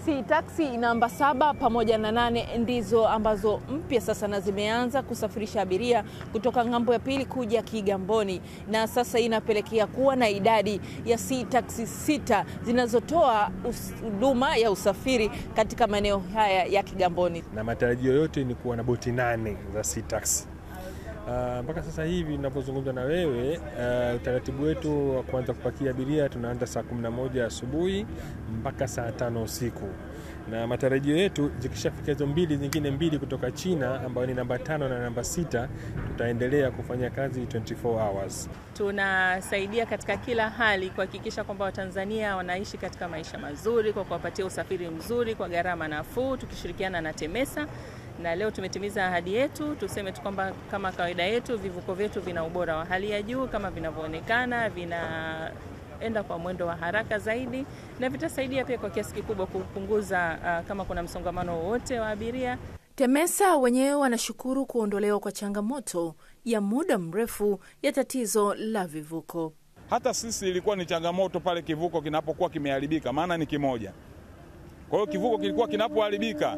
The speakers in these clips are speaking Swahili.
Si taksi namba 7 pamoja na 8 ndizo ambazo mpya sasa na zimeanza kusafirisha abiria kutoka ngambo ya pili kuja Kigamboni, na sasa inapelekea kuwa na idadi ya si taksi 6 zinazotoa huduma ya usafiri katika maeneo haya ya Kigamboni, na matarajio yote ni kuwa na boti 8 za si taksi. Mpaka sasa hivi ninapozungumza na wewe, utaratibu wetu wa kuanza kupakia abiria tunaanza saa 11 asubuhi mpaka saa 5 usiku. Na matarajio yetu zikishafika hizo zingine mbili kutoka China ambayo ni namba 5 na namba 6, tutaendelea kufanya kazi 24 hours. Tunasaidia katika kila hali kuhakikisha kwamba Watanzania wanaishi katika maisha mazuri kwa kuwapatia usafiri mzuri kwa gharama nafuu, tukishirikiana na TEMESA. Na leo tumetimiza ahadi yetu. Tuseme tu kwamba kama kawaida yetu vivuko vyetu vina ubora wa hali ya juu kama vinavyoonekana, vinaenda kwa mwendo wa haraka zaidi, na vitasaidia pia kwa kiasi kikubwa kupunguza kama kuna msongamano wowote wa abiria. TEMESA wenyewe wanashukuru kuondolewa kwa changamoto ya muda mrefu ya tatizo la vivuko. Hata sisi ilikuwa ni changamoto pale kivuko kinapokuwa kimeharibika, maana ni kimoja. Kwa hiyo kivuko kilikuwa kinapoharibika,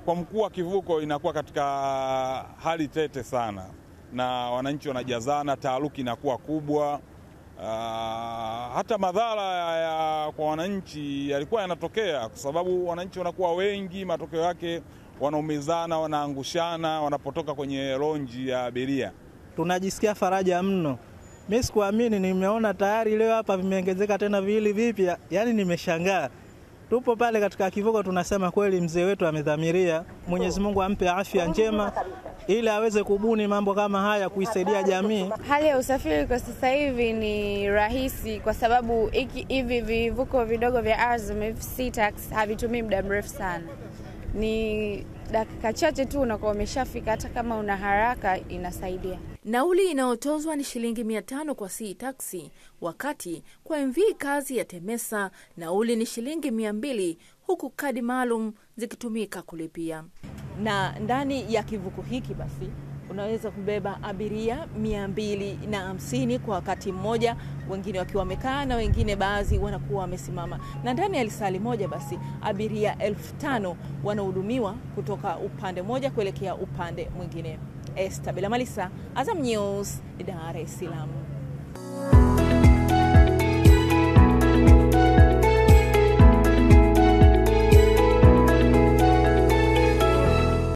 kwa mkuu wa kivuko inakuwa katika hali tete sana, na wananchi wanajazana, taharuki inakuwa kubwa. Hata madhara kwa wananchi yalikuwa yanatokea kwa sababu wananchi wanakuwa wengi, matokeo yake wanaumizana, wanaangushana wanapotoka kwenye lonji ya abiria. Tunajisikia faraja mno. Mimi sikuamini, nimeona tayari leo hapa vimeongezeka tena vile vipya, yani nimeshangaa. Tupo pale katika kivuko, tunasema kweli mzee wetu amedhamiria. Mwenyezi Mungu ampe afya njema ili aweze kubuni mambo kama haya kuisaidia jamii. Hali ya usafiri kwa sasa hivi ni rahisi kwa sababu hivi vivuko vidogo vya Azam si tax havitumii muda mrefu sana. Ni dakika chache tu unakuwa umeshafika, hata kama una haraka inasaidia. Nauli inayotozwa ni shilingi 500 kwa si taksi, wakati kwa MV kazi ya TEMESA nauli ni shilingi 200, huku kadi maalum zikitumika kulipia. Na ndani ya kivuko hiki basi unaweza kubeba abiria 250 kwa wakati mmoja, wengine wakiwa wamekaa na wengine baadhi wanakuwa wamesimama. Na ndani ya lisali moja basi abiria 5000 wanahudumiwa kutoka upande moja kuelekea upande mwingine. Estabela Malisa, Azam News, Dar es Salaam.